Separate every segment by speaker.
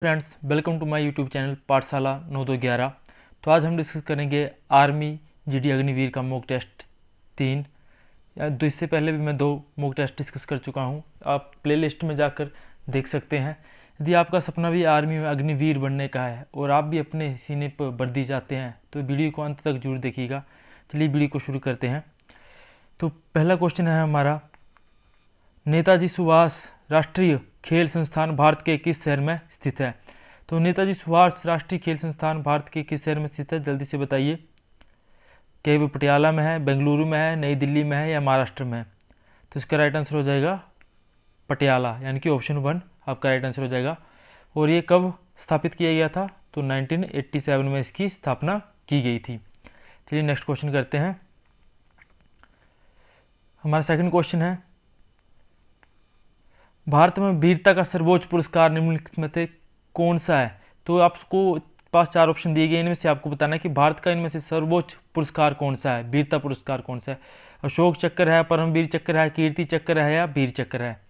Speaker 1: Friends, welcome to my YouTube channel Pathshala 9211। तो आज हम डिस्कस करेंगे आर्मी जीडी अग्निवीर का मॉक टेस्ट 3। तो इससे पहले भी मैं 2 मॉक टेस्ट डिस्कस कर चुका हूं। आप प्लेलिस्ट में जाकर देख सकते हैं। यदि आपका सपना भी आर्मी में अग्निवीर बनने का है और आप भी अपने सीने पर वर्दी चाहते हैं तो वीडियो को अंत तक जरूर देखिएगा। चलिए वीडियो को शुरू करते हैं। तो पहला क्वेश्चन है हमारा, नेताजी सुभाष राष्ट्रीय खेल संस्थान भारत के किस शहर में स्थित है? तो नेताजी सुभाष राष्ट्रीय खेल संस्थान भारत के किस शहर में स्थित है, जल्दी से बताइए। क्या वो पटियाला में है, बेंगलुरु में है, नई दिल्ली में है या महाराष्ट्र में है? तो इसका राइट आंसर हो जाएगा पटियाला, यानी कि ऑप्शन 1 आपका राइट आंसर हो जाएगा। और ये कब स्थापित किया गया था? तो 1987 में इसकी स्थापना की गई थी। चलिए नेक्स्ट क्वेश्चन करते हैं। हमारा सेकंड क्वेश्चन है, भारत में वीरता का सर्वोच्च पुरस्कार निम्नलिखित में से कौन सा है? तो आपको पास 4 ऑप्शन दिए गए, इनमें से आपको बताना है कि भारत का इनमें से सर्वोच्च पुरस्कार कौन सा है, वीरता पुरस्कार कौन सा है। अशोक चक्र है, परमवीर चक्र है, कीर्ति चक्र है या वीर चक्र है?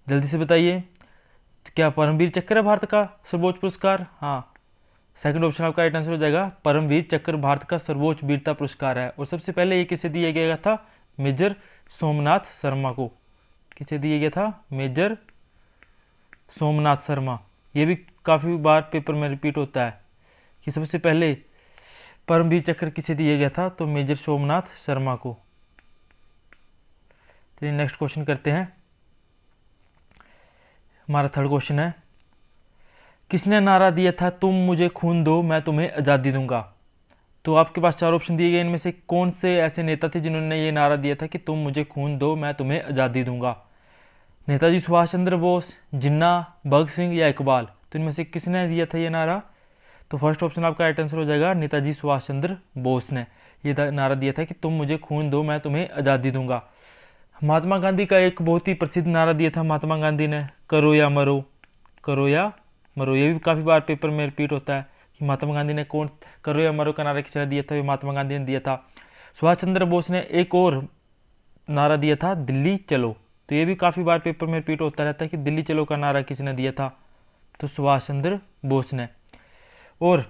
Speaker 1: जल्दी से बताइए। तो क्या परमवीर चक्र है भारत का सर्वोच्च पुरस्कार? हाँ, सेकंड ऑप्शन आपका राइट आंसर हो जाएगा। परमवीर चक्र भारत का सर्वोच्च वीरता पुरस्कार है। और सबसे पहले ये किसे दिया गया था? मेजर सोमनाथ शर्मा को। किसे दिया गया था? मेजर सोमनाथ शर्मा। ये भी काफ़ी बार पेपर में रिपीट होता है कि सबसे पहले परमवीर चक्र किसे दिया गया था? तो मेजर सोमनाथ शर्मा को। चलिए नेक्स्ट क्वेश्चन करते हैं। हमारा थर्ड क्वेश्चन है, किसने नारा दिया था तुम मुझे खून दो मैं तुम्हें आज़ादी दूंगा? तो आपके पास 4 ऑप्शन दिए गए, इनमें से कौन से ऐसे नेता थे जिन्होंने ये नारा दिया था कि तुम मुझे खून दो मैं तुम्हें आज़ादी दूंगा? नेताजी सुभाष चंद्र बोस, जिन्ना, भगत सिंह या इकबाल? तो इनमें से किसने दिया था ये नारा? तो फर्स्ट ऑप्शन आपका राइट आंसर हो जाएगा, नेताजी सुभाष चंद्र बोस ने ये नारा दिया था कि तुम मुझे खून दो मैं तुम्हें आज़ादी दूंगा। महात्मा गांधी का एक बहुत ही प्रसिद्ध नारा दिया था महात्मा गांधी ने, करो या मरो, करो या मरो। ये भी काफ़ी बार पेपर में रिपीट होता है कि महात्मा गांधी ने कौन करो या मरो का नारा किसने दिया था? ये महात्मा गांधी ने दिया था। सुभाष चंद्र बोस ने एक और नारा दिया था, दिल्ली चलो। तो ये भी काफ़ी बार पेपर में रिपीट होता रहता है कि दिल्ली चलो का नारा किसने दिया था? तो सुभाष चंद्र बोस ने। और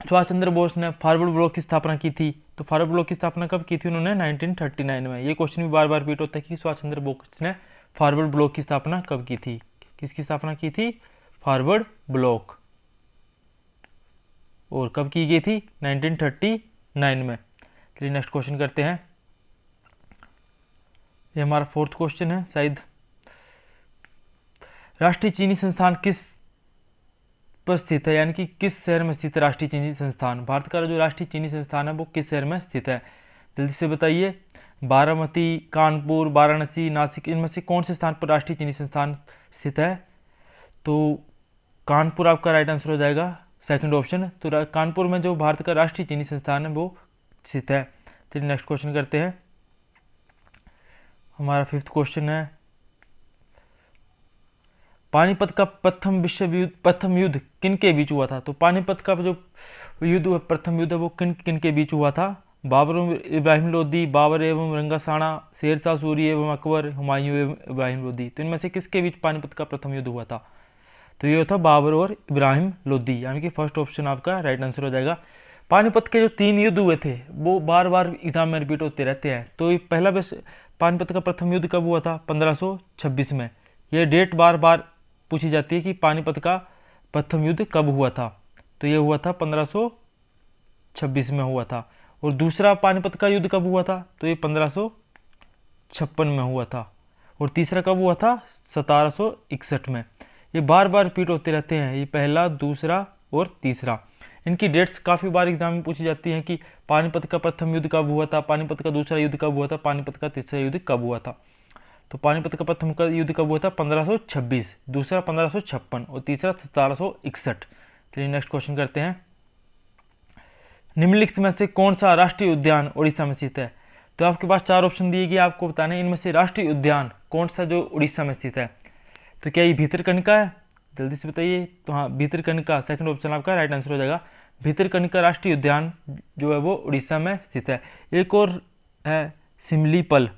Speaker 1: सुभाष चंद्र बोस ने फॉरवर्ड ब्लॉक की स्थापना की थी। तो फॉरवर्ड ब्लॉक की स्थापना कब की थी उन्होंने? 1939 में। ये क्वेश्चन भी बार बार रिपीट होता है कि सुभाष चंद्र बोस ने फॉरवर्ड ब्लॉक की स्थापना कब की थी? किसकी स्थापना की थी? Forward block. और कब की गई थी? 1939 में। चलिए नेक्स्ट क्वेश्चन करते हैं। ये हमारा फोर्थ क्वेश्चन है शायद। राष्ट्रीय चीनी संस्थान किस पर स्थित है, यानी कि किस शहर में स्थित है राष्ट्रीय चीनी संस्थान? भारत का जो राष्ट्रीय चीनी संस्थान है वो किस शहर में स्थित है? जल्दी से बताइए। बारामती, कानपुर, वाराणसी, नासिक, इनमें से कौन से स्थान पर राष्ट्रीय चीनी संस्थान स्थित है? तो कानपुर आपका राइट आंसर हो जाएगा, सेकंड ऑप्शन। तो कानपुर में जो भारत का राष्ट्रीय चीनी संस्थान है वो स्थित है। चलिए नेक्स्ट क्वेश्चन करते हैं। हमारा फिफ्थ क्वेश्चन है, पानीपत का प्रथम युद्ध किन के बीच हुआ था? तो पानीपत का जो युद्ध प्रथम युद्ध है वो किन किन के बीच हुआ था? बाबर एवं इब्राहिम लोदी, बाबर एवं रंगासाना, शेरशाह सूरी एवं अकबर, हुमायूं एवं इब्राहिम लोदी। तो इनमें से किसके बीच पानीपत का प्रथम युद्ध हुआ था? तो ये था बाबर और इब्राहिम लोदी, यानी कि फर्स्ट ऑप्शन आपका राइट आंसर हो जाएगा। पानीपत के जो 3 युद्ध हुए थे वो बार बार एग्जाम में रिपीट होते रहते हैं। तो पहला पानीपत का प्रथम युद्ध कब हुआ था? 1526 में। ये डेट बार बार पूछी जाती है कि पानीपत का प्रथम युद्ध कब हुआ था। तो ये हुआ था 1526 में हुआ था। और दूसरा पानीपत का युद्ध कब हुआ था? तो ये 1556 में हुआ था। और तीसरा कब हुआ था? 1761 में। ये बार बार रिपीट होते रहते हैं, ये पहला, दूसरा और तीसरा। इनकी डेट्स काफ़ी बार एग्जाम में पूछी जाती हैं कि पानीपत का प्रथम युद्ध कब हुआ था, पानीपत का दूसरा युद्ध कब हुआ था, पानीपत का तीसरा युद्ध कब हुआ था। तो पानीपत का प्रथम का युद्ध कब हुआ था? 1526, दूसरा 1556 और तीसरा 1761। चलिए नेक्स्ट क्वेश्चन करते हैं। निम्नलिखित में से कौन सा राष्ट्रीय उद्यान उड़ीसा में स्थित है? तो आपके पास 4 ऑप्शन दिए गए, आपको बताना है इनमें से राष्ट्रीय उद्यान कौन सा जो उड़ीसा में स्थित है। तो क्या ये भीतरकनिका है? जल्दी से बताइए। तो हाँ, भीतरकनिका सेकंड ऑप्शन आपका राइट आंसर हो जाएगा। भीतरकनिका राष्ट्रीय उद्यान जो है वो उड़ीसा में स्थित है। एक और है सिमलीपल,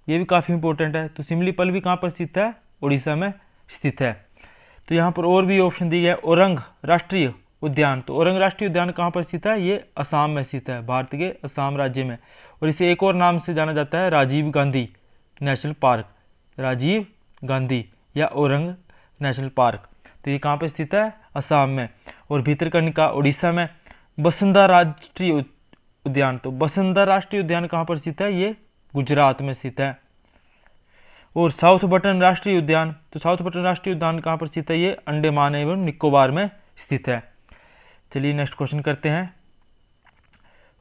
Speaker 1: ये भी काफ़ी इंपॉर्टेंट है। तो सिमलीपल भी कहाँ पर स्थित है? उड़ीसा में स्थित है। तो यहाँ पर और भी ऑप्शन दिए गए। औरंग राष्ट्रीय उद्यान, तो औरंग राष्ट्रीय उद्यान कहाँ पर स्थित है? ये असम में स्थित है, भारत के असम राज्य में। और इसे एक और नाम से जाना जाता है, राजीव गांधी नेशनल पार्क, राजीव गांधी या औरंग नेशनल पार्क। तो ये कहाँ पर स्थित है? असम में। और भितरकनिका उड़ीसा में। बसंदा राष्ट्रीय उद्यान, तो बसंदा राष्ट्रीय उद्यान कहाँ पर स्थित है? ये गुजरात में स्थित है। और साउथ बटन राष्ट्रीय उद्यान, तो साउथ बटन राष्ट्रीय उद्यान कहाँ पर स्थित है? ये अंडमान एवं निकोबार में स्थित है। चलिए नेक्स्ट क्वेश्चन करते हैं।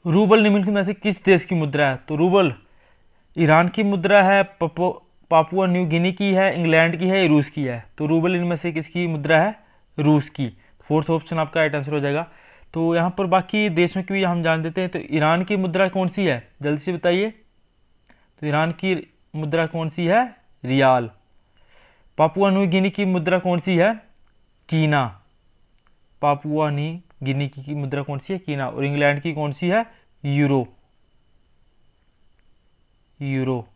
Speaker 1: रूबल निम्नलिखित में से किस देश की मुद्रा है? तो रूबल ईरान की मुद्रा है, पापुआ न्यू गिनी की है, इंग्लैंड की है, या रूस की है? तो रूबल इनमें से किसकी मुद्रा है? रूस की। फोर्थ ऑप्शन आपका राइट आंसर हो जाएगा। तो यहाँ पर बाकी देशों की भी हम जान देते हैं। तो ईरान की मुद्रा कौन सी है? जल्दी से बताइए। तो ईरान की मुद्रा कौन सी है? रियाल। पापुआ न्यू गिनी की मुद्रा कौन सी है? कीना। पापुआ न्यू गिनी की मुद्रा कौन सी है? कीना। और इंग्लैंड की कौन सी है? यूरो। यूरो।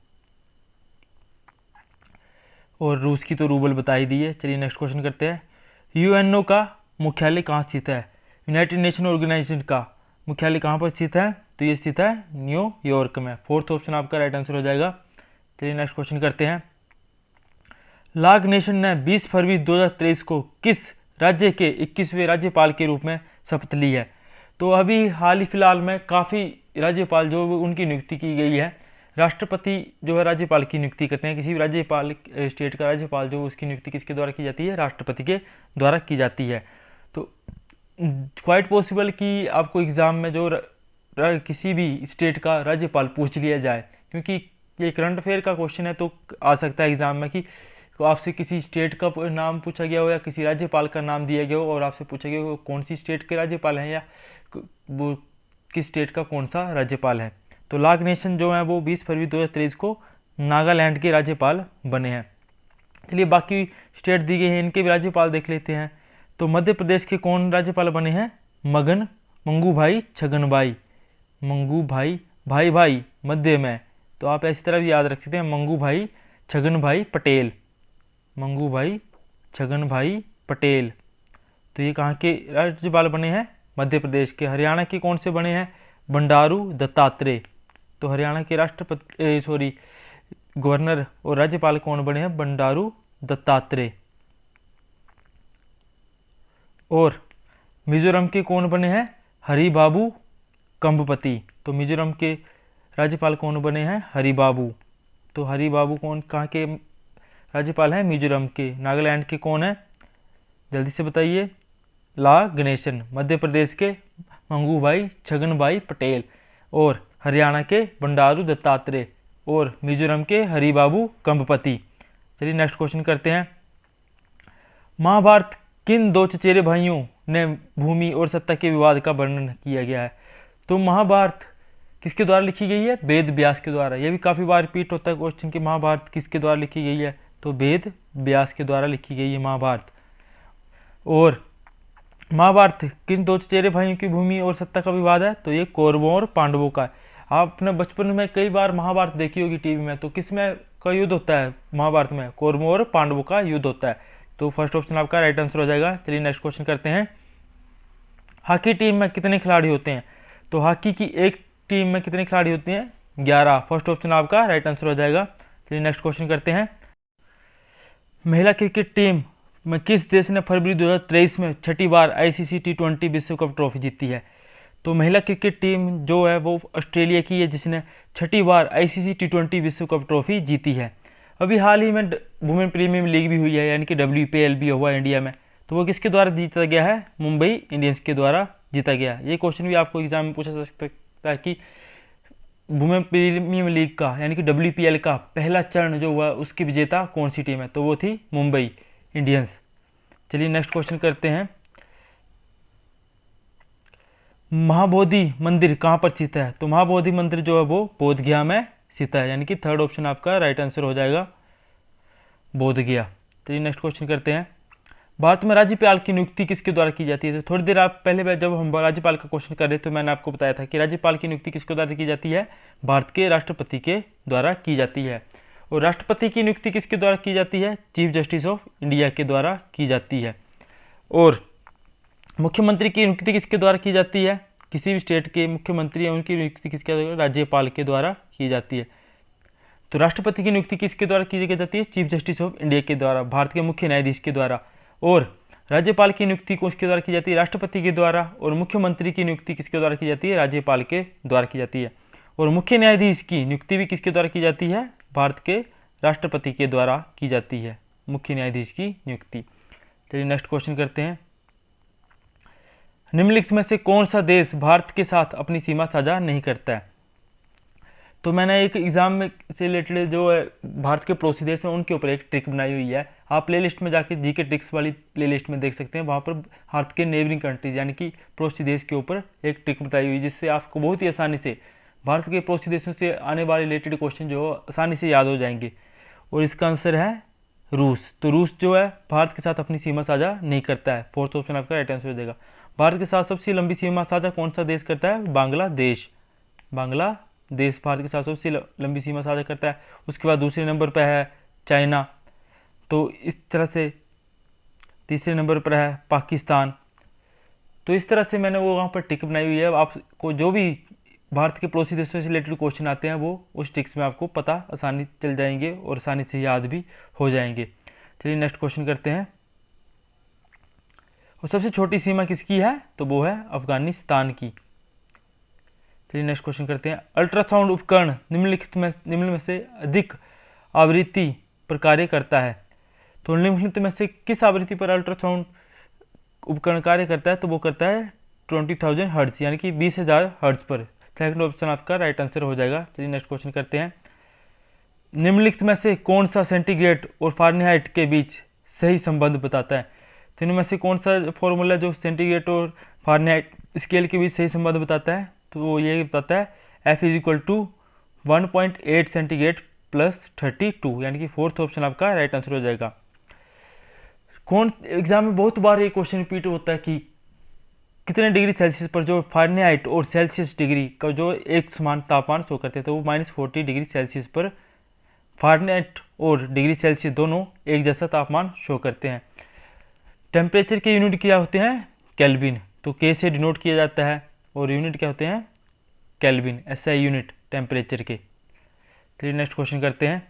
Speaker 1: और रूस की तो रूबल बता ही दी है। चलिए नेक्स्ट क्वेश्चन करते हैं। यूएनओ का मुख्यालय कहाँ स्थित है? यूनाइटेड नेशन ऑर्गेनाइजेशन का मुख्यालय कहाँ पर स्थित है? तो ये स्थित है न्यूयॉर्क में। फोर्थ ऑप्शन आपका राइट आंसर हो जाएगा। चलिए नेक्स्ट क्वेश्चन करते हैं। लाग नेशन ने 20 फरवरी 2023 को किस राज्य के 21वें राज्यपाल के रूप में शपथ ली है? तो अभी हाल ही फिलहाल में काफ़ी राज्यपाल जो उनकी नियुक्ति की गई है। राष्ट्रपति जो है राज्यपाल की नियुक्ति करते हैं। किसी भी राज्यपाल स्टेट का राज्यपाल जो उसकी नियुक्ति किसके द्वारा की जाती है? राष्ट्रपति के द्वारा की जाती है। तो क्वाइट पॉसिबल कि आपको एग्जाम में जो किसी भी स्टेट का राज्यपाल पूछ लिया जाए, क्योंकि ये करंट अफेयर का क्वेश्चन है, तो आ सकता है एग्जाम में कि तो आपसे किसी स्टेट का नाम पूछा गया हो या किसी राज्यपाल का नाम दिया गया हो और आपसे पूछा गया हो कौन सी स्टेट के राज्यपाल हैं या वो किस स्टेट का कौन सा राज्यपाल है। तो लाग नेशन जो है वो 20 फरवरी 2023 को नागालैंड के राज्यपाल बने हैं। चलिए बाकी स्टेट दी गई हैं, इनके भी राज्यपाल देख लेते हैं। तो मध्य प्रदेश के कौन राज्यपाल बने हैं? मंगूभाई छगनभाई। मंगूभाई भाई भाई मध्य में, तो आप ऐसी तरह भी याद रख सकते हैं, मंगूभाई छगनभाई पटेल। मंगूभाई छगनभाई पटेल। तो ये कहाँ के राज्यपाल बने हैं? मध्य प्रदेश के। हरियाणा के कौन से बने हैं? बंडारू दत्तात्रेय। तो हरियाणा के गवर्नर और राज्यपाल कौन बने हैं? बंडारू दत्तात्रेय। और मिजोरम के कौन बने हैं? हरिबाबू कंबपति। तो मिजोरम के राज्यपाल कौन बने हैं? हरिबाबू। तो हरिबाबू कौन कहाँ के राज्यपाल हैं? मिजोरम के। नागालैंड के कौन है? जल्दी से बताइए। ला गणेशन। मध्य प्रदेश के मंगूभाई छगनभाई पटेल। और हरियाणा के बंडारू दत्तात्रेय। और मिजोरम के हरिबाबू कंबपति। चलिए नेक्स्ट क्वेश्चन करते हैं। महाभारत किन दो चचेरे भाइयों ने भूमि और सत्ता के विवाद का वर्णन किया गया है? तो महाभारत किसके द्वारा लिखी गई है? वेद व्यास के द्वारा। यह भी काफी बार रिपीट होता है क्वेश्चन कि महाभारत किसके द्वारा लिखी गई है? तो वेद व्यास के द्वारा लिखी गई है महाभारत। और महाभारत किन दो चचेरे भाइयों की भूमि और सत्ता का विवाद है? तो ये कौरवों और पांडवों का है। आपने बचपन में कई बार महाभारत देखी होगी टीवी में, तो किसमें का युद्ध होता है महाभारत में? कौरवों और पांडवों का युद्ध होता है। तो फर्स्ट ऑप्शन आपका राइट आंसर हो जाएगा। चलिए नेक्स्ट क्वेश्चन करते हैं। हॉकी टीम में कितने खिलाड़ी होते हैं? तो हॉकी की एक टीम में कितने खिलाड़ी होते हैं? 11। फर्स्ट ऑप्शन आपका राइट आंसर हो जाएगा। चलिए नेक्स्ट क्वेश्चन करते हैं। महिला क्रिकेट टीम में किस देश ने फरवरी 2023 में छठी बार आईसीसी T20 विश्व कप ट्रॉफी जीती है? तो महिला क्रिकेट टीम जो है वो ऑस्ट्रेलिया की है, जिसने छठी बार आईसीसी T20 विश्व कप ट्रॉफी जीती है। अभी हाल ही में वुमेन प्रीमियर लीग भी हुई है, यानी कि WPL भी हुआ इंडिया में। तो वो किसके द्वारा जीता गया है? मुंबई इंडियंस के द्वारा जीता गया। ये क्वेश्चन भी आपको एग्जाम में पूछा जा सकता है कि वुमेन प्रीमियर लीग का यानी कि WPL का पहला चरण जो हुआ उसकी विजेता कौन सी टीम है? तो वो थी मुंबई इंडियंस। चलिए नेक्स्ट क्वेश्चन करते हैं। महाबोधि मंदिर कहाँ पर स्थित है? तो महाबोधि मंदिर जो है वो बोध गया में स्थित है, यानी कि थर्ड ऑप्शन आपका राइट आंसर हो जाएगा, बोध गया। चलिए नेक्स्ट क्वेश्चन करते हैं। भारत में राज्यपाल की नियुक्ति किसके द्वारा की जाती है? तो थोड़ी देर आप पहले जब हम राज्यपाल का क्वेश्चन कर रहे थे तो मैंने आपको बताया था कि राज्यपाल की नियुक्ति किसके द्वारा की जाती है? भारत के राष्ट्रपति के द्वारा की जाती है। और राष्ट्रपति की नियुक्ति किसके द्वारा की जाती है? चीफ जस्टिस ऑफ इंडिया के द्वारा की जाती है। और मुख्यमंत्री की नियुक्ति किसके द्वारा की जाती है? किसी भी स्टेट के मुख्यमंत्री है उनकी नियुक्ति किसके द्वारा? राज्यपाल के द्वारा की जाती है। तो राष्ट्रपति की नियुक्ति किसके द्वारा की जाती है? चीफ जस्टिस ऑफ इंडिया के द्वारा, भारत के मुख्य न्यायाधीश के द्वारा। और राज्यपाल की नियुक्ति किसके द्वारा की जाती है? राष्ट्रपति के द्वारा। और मुख्यमंत्री की नियुक्ति किसके द्वारा की जाती है? राज्यपाल के द्वारा की जाती है। और मुख्य न्यायाधीश की नियुक्ति भी किसके द्वारा की जाती है? भारत के राष्ट्रपति के द्वारा की जाती है मुख्य न्यायाधीश की नियुक्ति। चलिए नेक्स्ट क्वेश्चन करते हैं। निम्नलिखित में से कौन सा देश भारत के साथ अपनी सीमा साझा नहीं करता है? तो मैंने एक एग्जाम में से रिलेटेड जो है भारत के पड़ोसी देश हैं उनके ऊपर एक ट्रिक बनाई हुई है। आप प्लेलिस्ट में जाके जीके ट्रिक्स वाली प्लेलिस्ट में देख सकते हैं। वहाँ पर भारत के नेबरिंग कंट्रीज यानी कि पड़ोसी देश के ऊपर एक ट्रिक बताई हुई है, जिससे आपको बहुत ही आसानी से भारत के पड़ोसी देशों से आने वाले रिलेटेड क्वेश्चन जो आसानी से याद हो जाएंगे। और इसका आंसर है रूस। तो रूस जो है भारत के साथ अपनी सीमा साझा नहीं करता है। फोर्थ ऑप्शन आपका राइट आंसर हो जाएगा। भारत के साथ सबसे लंबी सीमा साझा कौन सा देश करता है? बांग्लादेश। बांग्लादेश भारत के साथ सबसे लंबी सीमा साझा करता है। उसके बाद दूसरे नंबर पर है चाइना। तो इस तरह से तीसरे नंबर पर है पाकिस्तान। तो इस तरह से मैंने वो वहाँ पर टिक बनाई हुई है। आपको जो भी भारत के पड़ोसी देशों से रिलेटेड क्वेश्चन आते हैं वो उस टिक्स में आपको पता आसानी चल जाएंगे और आसानी से याद भी हो जाएंगे। चलिए नेक्स्ट क्वेश्चन करते हैं। और सबसे छोटी सीमा किसकी है? तो वो है अफगानिस्तान की। चलिए नेक्स्ट क्वेश्चन करते हैं। अल्ट्रासाउंड उपकरण निम्न में से अधिक आवृत्ति पर कार्य करता है। तो निम्नलिखित में से किस आवृत्ति पर अल्ट्रासाउंड उपकरण कार्य करता है? तो वो करता है 20,000 हर्ट्ज यानी कि 20,000 हर्ट्ज पर। सेकंड ऑप्शन आपका राइट आंसर हो जाएगा। चलिए नेक्स्ट क्वेश्चन करते हैं। निम्नलिखित में से कौन सा सेंटीग्रेड और फारेनहाइट के बीच सही संबंध बताता है? तो इनमें से कौन सा फॉर्मूला जो सेंटीग्रेड और फारेनहाइट स्केल के बीच सही संबंध बताता है? तो वो ये बताता है F = 1.8 सेंटीग्रेड प्लस 32 यानी कि फोर्थ ऑप्शन आपका राइट आंसर हो जाएगा। कौन एग्जाम में बहुत बार ये क्वेश्चन रिपीट होता है कि कितने डिग्री सेल्सियस पर जो फारेनहाइट और सेल्सियस डिग्री का जो एक समान तापमान शो करते हैं, तो वो -40 डिग्री सेल्सियस पर फारेनहाइट और डिग्री सेल्सियस दोनों एक जैसा तापमान शो करते हैं। टेम्परेचर के यूनिट क्या होते हैं? केल्विन। तो के से डिनोट किया जाता है और यूनिट क्या होते हैं? केल्विन, SI यूनिट टेम्परेचर के। चलिए नेक्स्ट क्वेश्चन करते हैं।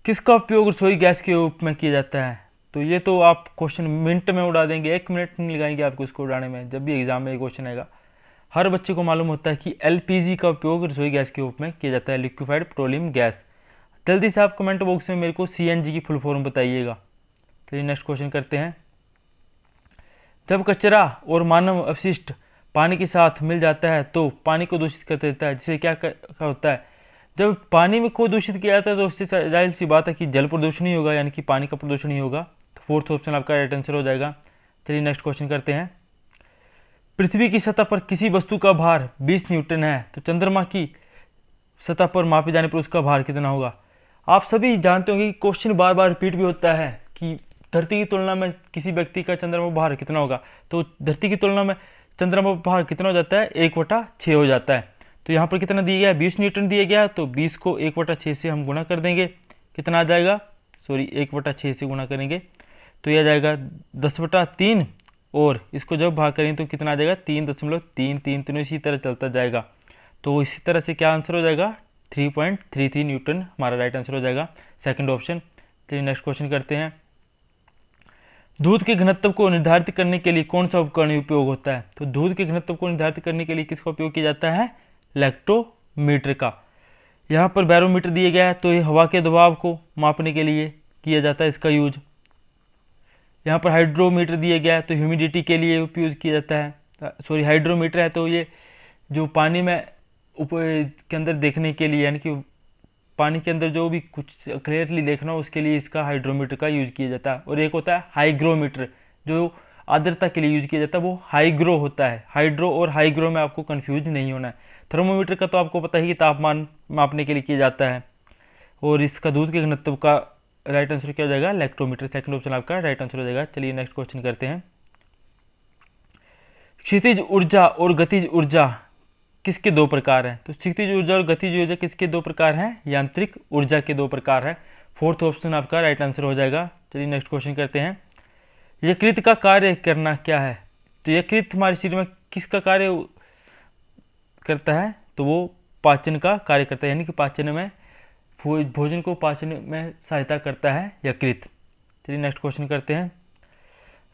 Speaker 1: किसका उपयोग रसोई गैस के रूप में किया जाता है? तो ये तो आप क्वेश्चन मिनट में उड़ा देंगे, 1 मिनट नहीं लगाएंगे आपको इसको उड़ाने में। जब भी एग्जाम में ये क्वेश्चन आएगा हर बच्चे को मालूम होता है कि LPG का उपयोग रसोई गैस के रूप में किया जाता है, लिक्विफाइड पेट्रोलियम गैस। जल्दी से आप कमेंट बॉक्स में मेरे को CNG की फुल फॉर्म बताइएगा। चलिए नेक्स्ट क्वेश्चन करते हैं। जब कचरा और मानव अपशिष्ट पानी के साथ मिल जाता है तो पानी को दूषित कर देता है, जिससे क्या होता है? जब पानी में को दूषित किया जाता है तो उससे जाहिर सी बात है कि जल प्रदूषण ही होगा, यानी कि पानी का प्रदूषण ही होगा। तो फोर्थ ऑप्शन आपका राइट आंसर हो जाएगा। चलिए नेक्स्ट क्वेश्चन करते हैं। पृथ्वी की सतह पर किसी वस्तु का भार 20 न्यूटन है, तो चंद्रमा की सतह पर मापे जाने पर उसका भार कितना होगा? आप सभी जानते होंगे कि क्वेश्चन बार बार रिपीट भी होता है कि धरती की तुलना में किसी व्यक्ति का चंद्रमा भार कितना होगा। तो धरती की तुलना में चंद्रमा भार कितना हो जाता है? 1/6 हो जाता है। तो यहाँ पर कितना दिया गया है? 20 न्यूटन दिया गया है। तो 20 को 1/6 से हम गुणा कर देंगे, कितना आ जाएगा? 1/6 से गुणा करेंगे तो यह आ जाएगा 10/3 और इसको जब भाग करेंगे तो कितना आ जाएगा? 3.33। तो इसी तरह चलता जाएगा। तो इसी तरह से क्या आंसर हो जाएगा? 3.33 न्यूटन हमारा राइट आंसर हो जाएगा, सेकंड ऑप्शन। चलिए नेक्स्ट क्वेश्चन करते हैं। दूध के घनत्व को निर्धारित करने के लिए कौन सा उपकरण उपयोग होता है? तो दूध के घनत्व को निर्धारित करने के लिए किसका उपयोग किया जाता है? लैक्टोमीटर का। यहाँ पर बैरोमीटर दिया गया है तो ये हवा के दबाव को मापने के लिए किया जाता है इसका यूज। यहाँ पर हाइड्रोमीटर दिया गया है तो ह्यूमिडिटी के लिए उपयोग किया जाता है। हाइड्रोमीटर है तो ये जो पानी में के अंदर देखने के लिए, यानी कि पानी के अंदर जो भी कुछ क्लियरली देखना हो उसके लिए इसका हाइड्रोमीटर का यूज किया जाता है। और एक होता है हाईग्रोमीटर जो आर्द्रता के लिए यूज किया जाता है, वो हाईग्रो होता है। हाइड्रो और हाईग्रो में आपको कंफ्यूज नहीं होना है। थर्मोमीटर का तो आपको पता ही कि तापमान मापने के लिए किया जाता है। और इसका दूध के घनत्व का राइट आंसर क्या हो जाएगा? लैक्टोमीटर, सेकंड ऑप्शन आपका राइट आंसर हो जाएगा। चलिए नेक्स्ट क्वेश्चन करते हैं। क्षितिज ऊर्जा और गतिज ऊर्जा किसके दो प्रकार हैं? तो स्थितिज ऊर्जा और गतिज ऊर्जा किसके दो प्रकार हैं? यांत्रिक ऊर्जा के दो प्रकार है। फोर्थ ऑप्शन आपका राइट आंसर हो जाएगा। चलिए नेक्स्ट क्वेश्चन करते हैं। यकृत का कार्य करना क्या है? तो यकृत हमारे शरीर में किसका कार्य करता है? तो वो पाचन का कार्य करता है, यानी कि पाचन में भोजन को पाचन में सहायता करता है यकृत। चलिए नेक्स्ट क्वेश्चन करते हैं।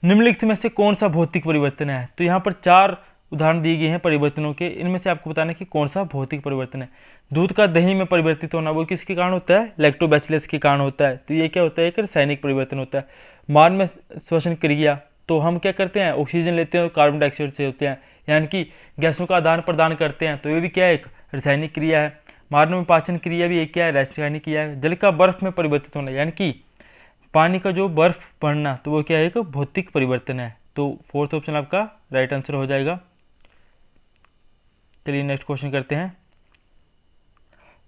Speaker 1: निम्नलिखित में से कौन सा भौतिक परिवर्तन है? तो यहाँ पर 4 उदाहरण दिए गए हैं परिवर्तनों के, इनमें से आपको बताना है कि कौन सा भौतिक परिवर्तन है। दूध का दही में परिवर्तित होना वो किसके कारण होता है? लैक्टोबैसिलस के कारण होता है। तो ये क्या होता है? एक रासायनिक परिवर्तन होता है। मान में श्वसन क्रिया, तो हम क्या करते हैं? ऑक्सीजन लेते हैं और कार्बन डाइऑक्साइड से होते हैं, यानी कि गैसों का आदान प्रदान करते हैं। तो ये भी क्या है? एक रासायनिक क्रिया है। मानव में पाचन क्रिया भी एक क्या है? रासायनिक क्रिया है। जल का बर्फ में परिवर्तित होना, यानी कि पानी का जो बर्फ बढ़ना, तो वो क्या है? एक भौतिक परिवर्तन है। तो फोर्थ ऑप्शन आपका राइट आंसर हो जाएगा। चलिए नेक्स्ट क्वेश्चन करते हैं।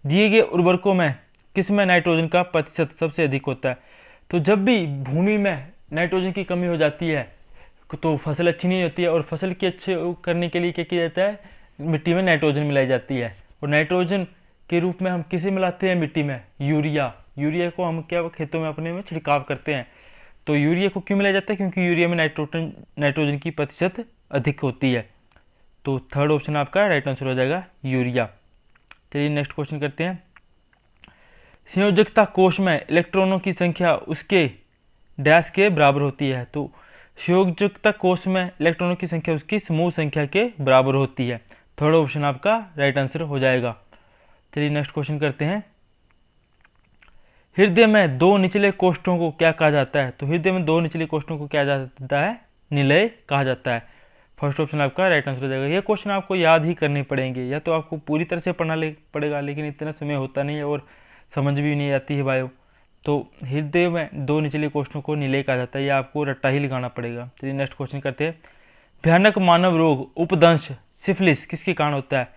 Speaker 1: दिए गए उर्वरकों में किसमें नाइट्रोजन का प्रतिशत सबसे अधिक होता है? तो जब भी भूमि में नाइट्रोजन की कमी हो जाती है तो फसल अच्छी नहीं होती है, और फसल की अच्छे करने के लिए क्या किया जाता है? मिट्टी में नाइट्रोजन मिलाई जाती है। और नाइट्रोजन के रूप में हम किसे मिलाते हैं मिट्टी में? यूरिया। यूरिया को हम क्या खेतों में अपने में छिड़काव करते हैं। तो यूरिया को क्यों मिलाया जाता है? क्योंकि यूरिया में नाइट्रोजन की प्रतिशत अधिक होती है। तो थर्ड ऑप्शन आपका राइट आंसर हो जाएगा, यूरिया। चलिए नेक्स्ट क्वेश्चन करते हैं। संयोजकता कोश में इलेक्ट्रॉनों की संख्या उसके डैश के बराबर होती है। तो संयोजकता कोश में इलेक्ट्रॉनों की संख्या उसकी समूह संख्या के बराबर होती है। थर्ड ऑप्शन आपका राइट आंसर हो जाएगा। चलिए नेक्स्ट क्वेश्चन करते हैं। हृदय में 2 निचले कोष्ठों को क्या कहा जाता है? तो हृदय में 2 निचले कोष्ठों को क्या जाता है? निलय कहा जाता है। फर्स्ट ऑप्शन आपका राइट आंसर हो जाएगा। ये क्वेश्चन आपको याद ही करने पड़ेंगे, या तो आपको पूरी तरह से पढ़ना पड़ेगा, लेकिन इतना समय होता नहीं है और समझ भी नहीं आती है बायो। तो हृदय में 2 निचले कोष्ठों को निलय कहा जाता है, या आपको रट्टा ही लगाना पड़ेगा। चलिए नेक्स्ट क्वेश्चन करते हैं। भयानक मानव रोग उपदंश सिफिलिस किसके कारण होता है?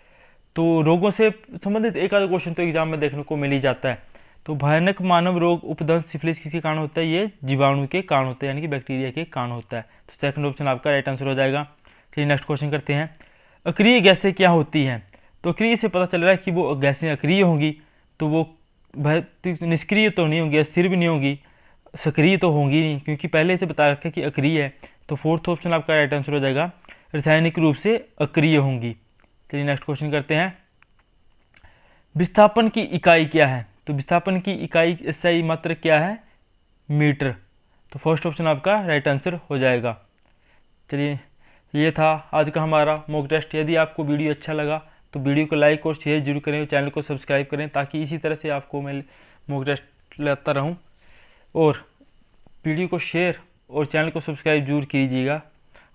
Speaker 1: तो रोगों से संबंधित एक आधा क्वेश्चन तो एग्जाम में देखने को मिल ही जाता है। तो भयानक मानव रोग उपदंश सिफिलिस किसके कारण होता है? ये जीवाणु के कारण होता है, यानी कि बैक्टीरिया के कारण होता है। तो सेकंड ऑप्शन आपका राइट आंसर हो जाएगा। चलिए नेक्स्ट क्वेश्चन करते हैं। अक्रिय गैसें क्या होती हैं? तो अक्रिय से पता चल रहा है कि वो गैसें अक्रिय होंगी, तो वो निष्क्रिय तो नहीं होंगी, स्थिर भी नहीं होंगी, सक्रिय तो होंगी नहीं, क्योंकि पहले से बता रखा है कि अक्रिय है। तो फोर्थ ऑप्शन आपका राइट आंसर हो जाएगा, रासायनिक रूप से अक्रिय होंगी। चलिए नेक्स्ट क्वेश्चन करते हैं। विस्थापन की इकाई क्या है? तो विस्थापन की इकाई SI मात्रक क्या है? मीटर। तो फर्स्ट ऑप्शन आपका राइट आंसर हो जाएगा। चलिए ये था आज का हमारा मॉक टेस्ट। यदि आपको वीडियो अच्छा लगा तो वीडियो को लाइक और शेयर जरूर करें, चैनल को सब्सक्राइब करें, ताकि इसी तरह से आपको मैं मॉक टेस्ट लाता रहूं। और वीडियो को शेयर और चैनल को सब्सक्राइब जरूर कीजिएगा।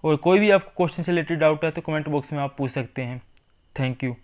Speaker 1: और कोई भी आपको क्वेश्चन से रिलेटेड डाउट है तो कमेंट बॉक्स में आप पूछ सकते हैं। Thank you.